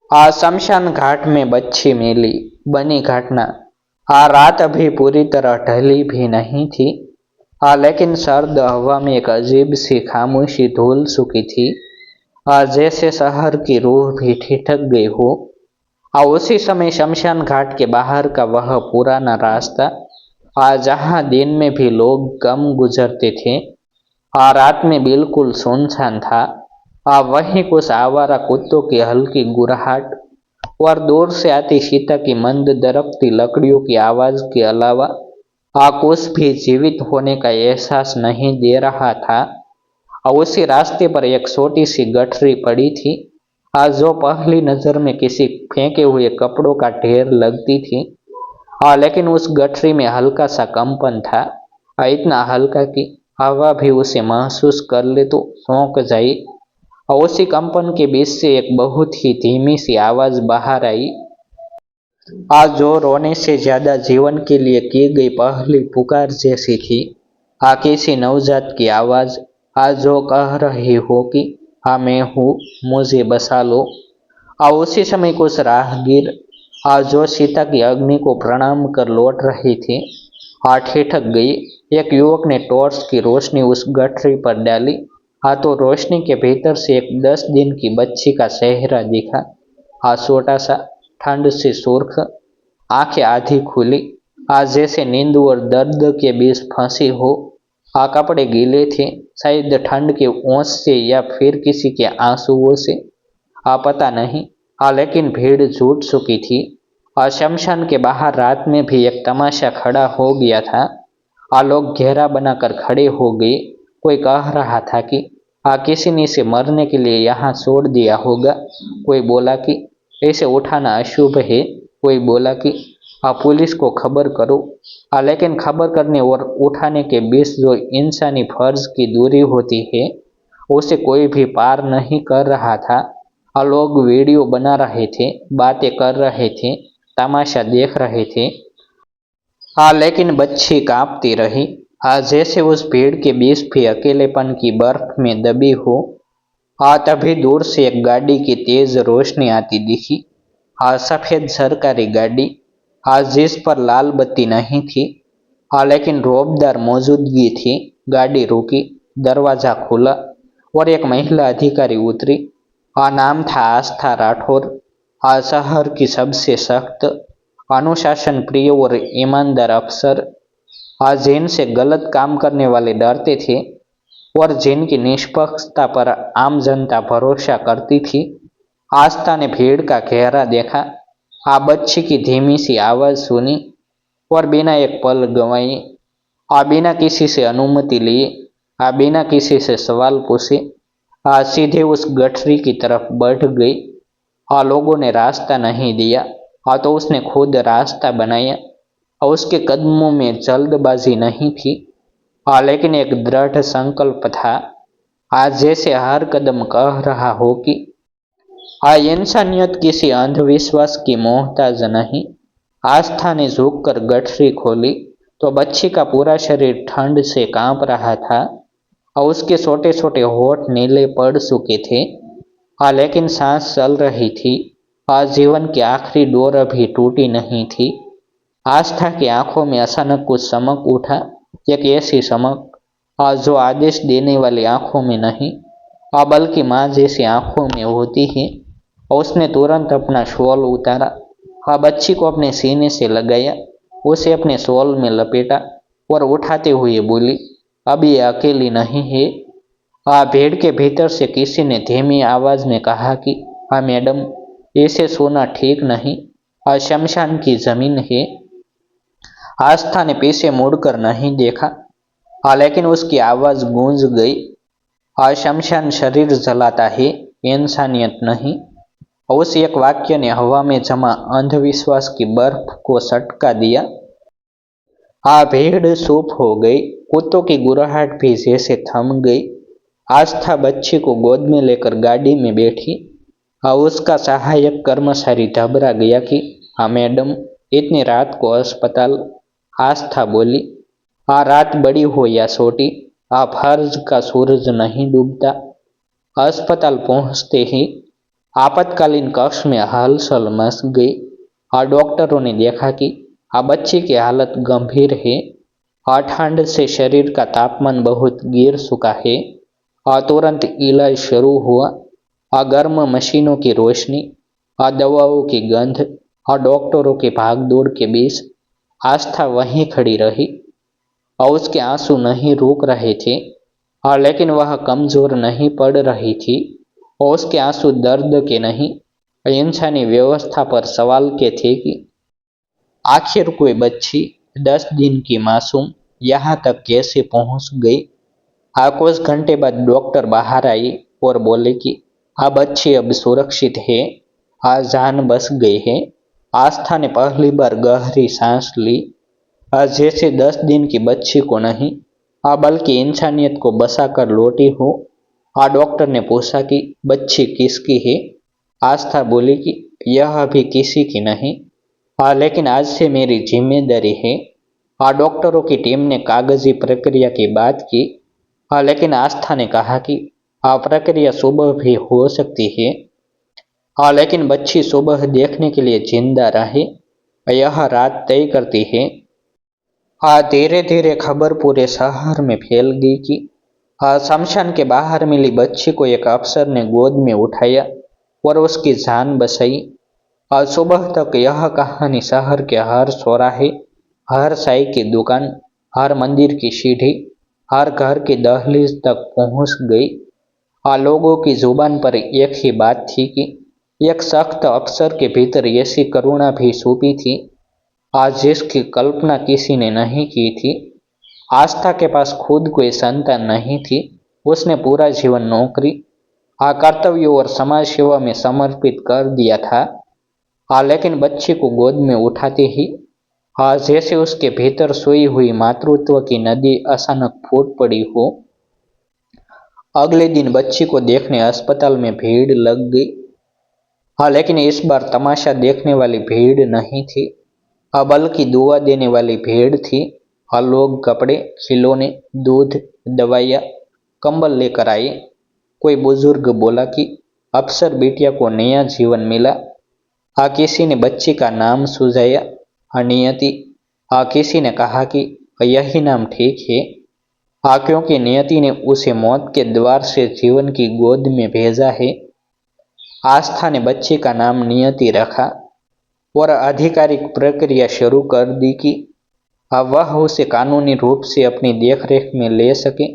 शमशान घाट में बच्ची मिली बनी घटना। रात अभी पूरी तरह ढली भी नहीं थी। लेकिन सर्द हवा में एक अजीब सी खामोशी धुल चुकी थी। जैसे शहर की रूह भी ठिठक गई हो। उसी समय शमशान घाट के बाहर का वह पुराना रास्ता, जहाँ दिन में भी लोग कम गुजरते थे, रात में बिल्कुल सुनसान था। वहीं कुछ आवारा कुत्तों की हल्की गुर्राहट और दूर से आती सीता की मंद दरकती लकड़ियों की आवाज के अलावा कुछ भी जीवित होने का एहसास नहीं दे रहा था। उसी रास्ते पर एक छोटी सी गठरी पड़ी थी, जो पहली नजर में किसी फेंके हुए कपड़ों का ढेर लगती थी। लेकिन उस गठरी में हल्का सा कंपन था, इतना हल्का कि हवा भी उसे महसूस कर ले तो चौंक जाए। और उसी कंपन के बीच से एक बहुत ही धीमी सी आवाज बाहर आई, आज जो रोने से ज्यादा जीवन के लिए की गई पहली पुकार जैसी थी। किसी नवजात की आवाज, आज जो कह रही हो कि हाँ मैं हूँ, मुझे बसा लो। उसी समय कुछ राहगीर, जो सीता की अग्नि को प्रणाम कर लौट रही थी, ठिठक गई। एक युवक ने टॉर्च की रोशनी उस गठरी पर डाली। तो रोशनी के भीतर से एक 10 दिन की बच्ची का चेहरा दिखा। छोटा सा, ठंड से सुर्ख, आंखें आधी खुली, जैसे नींद और दर्द के बीच फंसी हो। कपड़े गीले थे, शायद ठंड के ओस से या फिर किसी के आंसुओं से, पता नहीं। लेकिन भीड़ जुट चुकी थी। शमशान के बाहर रात में भी एक तमाशा खड़ा हो गया था। लोग घेरा बनाकर खड़े हो गए। कोई कह रहा था कि किसी ने इसे मरने के लिए यहाँ छोड़ दिया होगा। कोई बोला कि इसे उठाना अशुभ है। कोई बोला कि पुलिस को खबर करो। लेकिन खबर करने और उठाने के बीच जो इंसानी फर्ज की दूरी होती है, उसे कोई भी पार नहीं कर रहा था। लोग वीडियो बना रहे थे, बातें कर रहे थे, तमाशा देख रहे थे। लेकिन बच्ची कांपती रही, जैसे उस भीड़ के बीच भी अकेलेपन की बर्फ में दबी हो। तभी दूर से एक गाड़ी की तेज रोशनी आती दिखी। सफेद सरकारी गाड़ी, जिस पर लाल बत्ती नहीं थी, लेकिन रौबदार मौजूदगी थी। गाड़ी रुकी, दरवाजा खुला और एक महिला अधिकारी उतरी। नाम था आस्था राठौर। शहर की सबसे सख्त, अनुशासन प्रिय और ईमानदार अफसर, जिनसे गलत काम करने वाले डरते थे और जिनकी निष्पक्षता पर आम जनता भरोसा करती थी। आस्था ने भीड़ का घेरा देखा, बच्ची की धीमी सी आवाज सुनी और बिना एक पल गंवाए, बिना किसी से अनुमति लिए, बिना किसी से सवाल पूछे, सीधे उस गठरी की तरफ बढ़ गई। लोगों ने रास्ता नहीं दिया, तो उसने खुद रास्ता बनाया। और उसके कदमों में जल्दबाजी नहीं थी, लेकिन एक दृढ़ संकल्प था। आज जैसे हर कदम कह रहा हो कि इंसानियत किसी अंधविश्वास की मोहताज नहीं। आस्था ने झुककर गठरी खोली तो बच्ची का पूरा शरीर ठंड से कांप रहा था और उसके छोटे छोटे होठ नीले पड़ चुके थे। लेकिन सांस चल रही थी। जीवन की आखिरी डोर अभी टूटी नहीं थी। आस्था की आंखों में अचानक कुछ चमक उठा, एक ऐसी चमक जो आदेश देने वाली आंखों में नहीं, बल्कि माँ जैसी आंखों में होती है। उसने तुरंत अपना शॉल उतारा, बच्ची को अपने सीने से लगाया, उसे अपने शॉल में लपेटा और उठाते हुए बोली, अब ये अकेली नहीं है। भीड़ के भीतर से किसी ने धीमी आवाज में कहा कि हाँ मैडम, इसे सोना ठीक नहीं, शमशान की जमीन है। आस्था ने पीछे मुड़कर नहीं देखा, लेकिन उसकी आवाज गूंज गई, शमशान शरीर जलाता है, इंसानियत नहीं। उस एक वाक्य ने हवा में जमा अंधविश्वास की बर्फ को सटका दिया। भीड़ चुप हो गई, कुत्तों की गुर्राहट भी जैसे थम गई। आस्था बच्ची को गोद में लेकर गाड़ी में बैठी। उसका सहायक कर्मचारी घबरा गया कि हाँ मैडम, इतनी रात को अस्पताल। आस्था बोली, रात बड़ी हो या छोटी, फर्ज का सूरज नहीं डूबता। अस्पताल पहुंचते ही आपातकालीन कक्ष में हलचल मच गई। डॉक्टरों ने देखा कि बच्ची की हालत गंभीर है। ठंड से शरीर का तापमान बहुत गिर चुका है। तुरंत इलाज शुरू हुआ। गर्म मशीनों की रोशनी, दवाओं की गंध और डॉक्टरों की भागदौड़ के बीच आस्था वहीं खड़ी रही। और उसके आंसू नहीं रुक रहे थे, लेकिन वह कमजोर नहीं पड़ रही थी। और उसके आंसू दर्द के नहीं, इंसानी व्यवस्था पर सवाल के थे कि आखिर कोई बच्ची 10 दिन की मासूम यहाँ तक कैसे पहुंच गई। कुछ घंटे बाद डॉक्टर बाहर आई और बोले कि बच्ची अब सुरक्षित है, जान बच गई है। आस्था ने पहली बार गहरी सांस ली, जैसे 10 दिन की बच्ची को नहीं, बल्कि इंसानियत को बचा कर लौटी हो। डॉक्टर ने पूछा कि बच्ची किसकी है। आस्था बोली कि यह अभी किसी की नहीं, लेकिन आज से मेरी जिम्मेदारी है। डॉक्टरों की टीम ने कागजी प्रक्रिया की बात की, लेकिन आस्था ने कहा कि प्रक्रिया सुबह भी हो सकती है, लेकिन बच्ची सुबह देखने के लिए जिंदा रहे, यह रात तय करती है। धीरे धीरे खबर पूरे शहर में फैल गई कि शमशान के बाहर मिली बच्ची को एक अफसर ने गोद में उठाया और उसकी जान बचाई। सुबह तक यह कहानी शहर के हर चौराहे, हर चाय की दुकान, हर मंदिर की सीढ़ी, हर घर की दहलीज तक पहुंच गई। लोगों की जुबान पर एक ही बात थी कि एक सख्त अफसर के भीतर ऐसी करुणा भी छुपी थी, आज जिसकी कल्पना किसी ने नहीं की थी। आस्था के पास खुद कोई संतान नहीं थी। उसने पूरा जीवन नौकरी, कर्तव्यों और समाज सेवा में समर्पित कर दिया था। लेकिन बच्ची को गोद में उठाते ही जैसे उसके भीतर सोई हुई मातृत्व की नदी अचानक फूट पड़ी हो। अगले दिन बच्ची को देखने अस्पताल में भीड़ लग गई। लेकिन इस बार तमाशा देखने वाली भीड़ नहीं थी, बल्कि दुआ देने वाली भीड़ थी। लोग कपड़े, खिलौने, दूध, दवाइयाँ, कंबल लेकर आए। कोई बुजुर्ग बोला कि अफसर बिटिया को नया जीवन मिला। किसी ने बच्ची का नाम सुझाया, नियति। किसी ने कहा कि यही नाम ठीक है, क्योंकि नियति ने उसे मौत के द्वार से जीवन की गोद में भेजा है। आस्था ने बच्ची का नाम नियति रखा और आधिकारिक प्रक्रिया शुरू कर दी कि वह उसे कानूनी रूप से अपनी देखरेख में ले सके।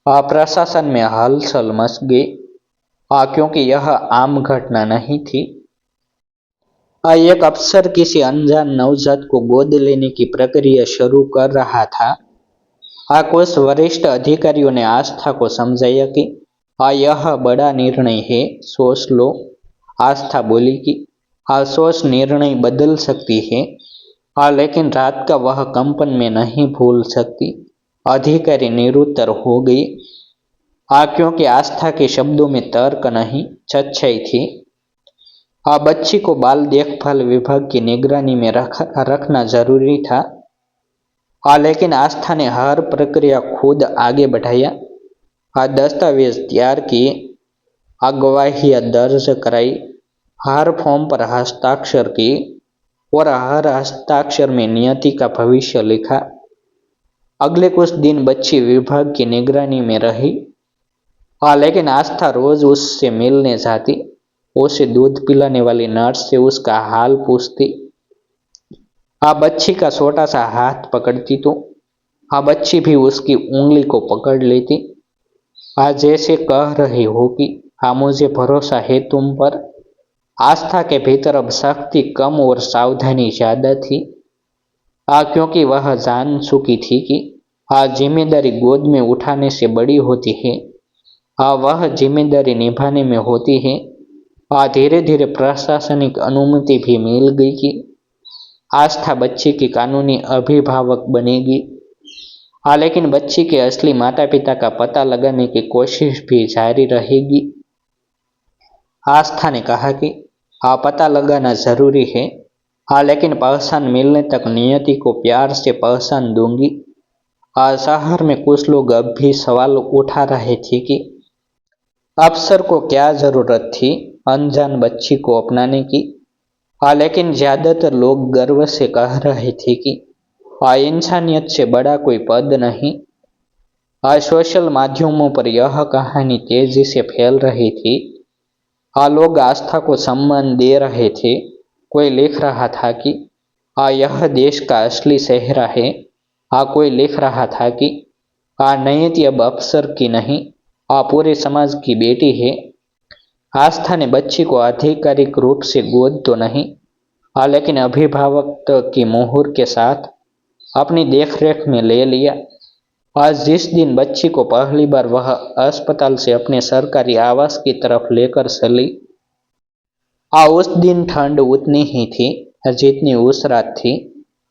प्रशासन में हलचल मच गई, क्योंकि यह आम घटना नहीं थी। एक अफसर किसी अनजान नवजात को गोद लेने की प्रक्रिया शुरू कर रहा था। कुछ वरिष्ठ अधिकारियों ने आस्था को समझाया कि यह बड़ा निर्णय है, सोच लो। आस्था बोली कि सोच निर्णय बदल सकती है, लेकिन रात का वह कंपन में नहीं भूल सकती। अधिकारी निरुत्तर हो गई, क्योंकि आस्था के शब्दों में तर्क नहीं, सच्चाई थी। बच्ची को बाल देखभाल विभाग की निगरानी में रखना जरूरी था, लेकिन आस्था ने हर प्रक्रिया खुद आगे बढ़ाया। दस्तावेज तैयार किए, गवाहियां दर्ज कराई, हर फॉर्म पर हस्ताक्षर किए और हर हस्ताक्षर में नियति का भविष्य लिखा। अगले कुछ दिन बच्ची विभाग की निगरानी में रही, लेकिन आस्था रोज उससे मिलने जाती। उसे दूध पिलाने वाली नर्स से उसका हाल पूछती। बच्ची का छोटा सा हाथ पकड़ती तो बच्ची भी उसकी उंगली को पकड़ लेती, जैसे कह रही हो कि मुझे भरोसा है तुम पर। आस्था के भीतर अब शक्ति कम और सावधानी ज्यादा थी, क्योंकि वह जान चुकी थी कि जिम्मेदारी गोद में उठाने से बड़ी होती है, वह जिम्मेदारी निभाने में होती है। धीरे धीरे प्रशासनिक अनुमति भी मिल गई कि आस्था बच्ची की कानूनी अभिभावक बनेगी। लेकिन बच्ची के असली माता पिता का पता लगाने की कोशिश भी जारी रहेगी। आस्था ने कहा कि पता लगाना जरूरी है, लेकिन पहचान मिलने तक नियति को प्यार से पहचान दूंगी। शहर में कुछ लोग अब भी सवाल उठा रहे थे कि अफसर को क्या जरूरत थी अनजान बच्ची को अपनाने की। हाँ, लेकिन ज्यादातर लोग गर्व से कह रहे थे कि हाँ, इंसानियत से बड़ा कोई पद नहीं। आज सोशल माध्यमों पर यह कहानी तेजी से फैल रही थी। हाँ, लोग आस्था को सम्मान दे रहे थे। कोई लिख रहा था कि हाँ, यह देश का असली सेहरा है। हाँ, कोई लिख रहा था कि हाँ, नियति अब अफसर की नहीं, हाँ, पूरे समाज की बेटी है। आस्था ने बच्ची को आधिकारिक रूप से गोद तो नहीं, हाँ, लेकिन अभिभावक की मोहर के साथ अपनी देखरेख में ले लिया। आज जिस दिन बच्ची को पहली बार वह अस्पताल से अपने सरकारी आवास की तरफ लेकर चली, उस दिन ठंड उतनी ही थी जितनी उस रात थी।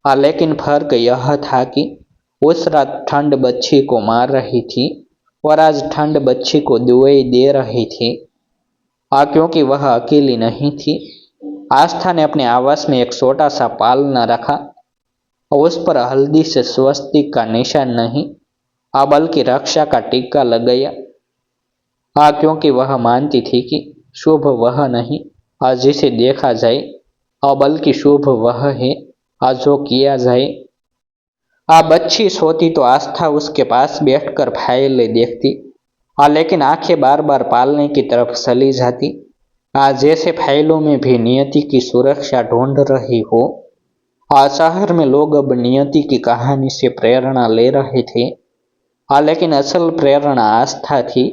लेकिन फर्क यह था कि उस रात ठंड बच्ची को मार रही थी और आज ठंड बच्ची को दुआई दे रही थी। क्योंकि वह अकेली नहीं थी। आस्था ने अपने आवास में एक छोटा सा पालना रखा। उस पर हल्दी से स्वस्तिक का निशान नहीं, बल्कि रक्षा का टीका लगाया। क्योंकि वह मानती थी कि शुभ वह नहीं जिसे देखा जाए, बल्कि शुभ वह है जो किया जाए। बच्ची सोती तो आस्था उसके पास बैठकर फाइलें देखती, लेकिन आंखें बार बार पालने की तरफ चली जाती, जैसे फाइलों में भी नियति की सुरक्षा ढूंढ रही हो। शहर में लोग अब नियति की कहानी से प्रेरणा ले रहे थे, लेकिन असल प्रेरणा आस्था थी,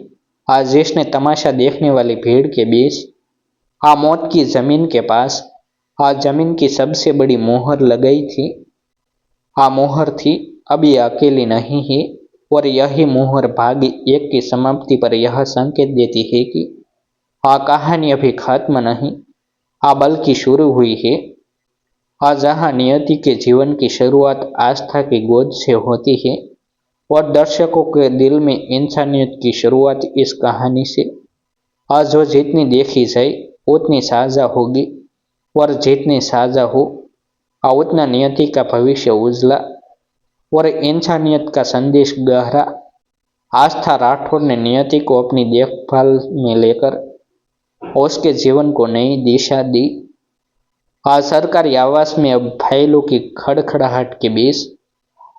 जिसने तमाशा देखने वाली भीड़ के बीच मौत की जमीन के पास जमीन की सबसे बड़ी मोहर लगाई थी। मोहर थी अब ये अकेली नहीं है, और यही मोहर भाग एक की समाप्ति पर यह संकेत देती है कि कहानी अभी खत्म नहीं, बल्कि शुरू हुई है। जहाँ नियति के जीवन की शुरुआत आस्था की गोद से होती है और दर्शकों के दिल में इंसानियत की शुरुआत इस कहानी से। जो जितनी देखी जाए उतनी साझा होगी, और जितनी साझा हो उतना नियति का भविष्य उजला और इंसानियत का संदेश गहरा। आस्था राठौर ने नियति को अपनी देखभाल में लेकर उसके जीवन को नई दिशा दी। आज सरकारी आवास में अब फाइलों की खड़खड़ाहट के बीच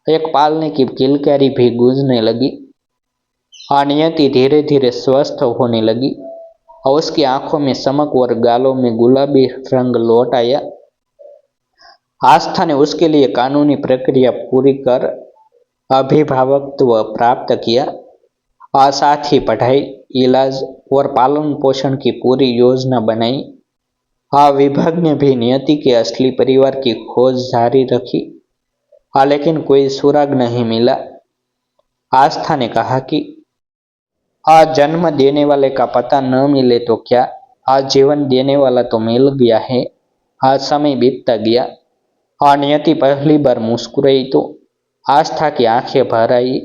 एक पालने की किलकारी भी गूंजने लगी। नियति धीरे धीरे स्वस्थ होने लगी और उसकी आंखों में चमक और गालों में गुलाबी रंग लौट आया। आस्था ने उसके लिए कानूनी प्रक्रिया पूरी कर अभिभावकत्व प्राप्त किया, और साथ ही पढ़ाई, इलाज और पालन पोषण की पूरी योजना बनाई। विभाग ने भी नियति के असली परिवार की खोज जारी रखी, लेकिन कोई सुराग नहीं मिला। आस्था ने कहा कि जन्म देने वाले का पता न मिले तो क्या, जीवन देने वाला तो मिल गया है। समय बीतता गया। नियति पहली बार मुस्कुराई तो आस्था की आंखें भर आई।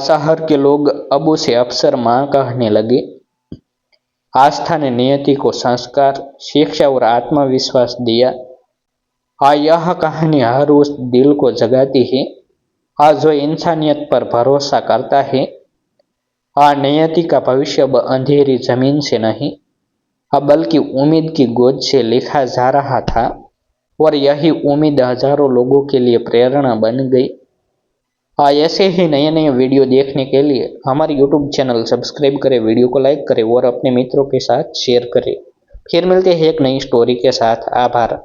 शहर के लोग अब उसे अफसर मां कहने लगे। आस्था ने नियति को संस्कार, शिक्षा और आत्मविश्वास दिया। यह कहानी हर उस दिल को जगाती है जो इंसानियत पर भरोसा करता है। नियति का भविष्य अब अंधेरी जमीन से नहीं, बल्कि उम्मीद की गोद से लिखा जा रहा था, और यही उम्मीद हजारों लोगों के लिए प्रेरणा बन गई। ऐसे ही नए नए वीडियो देखने के लिए हमारे YouTube चैनल सब्सक्राइब करें, वीडियो को लाइक करें और अपने मित्रों के साथ शेयर करें। फिर मिलते हैं एक नई स्टोरी के साथ। आभार।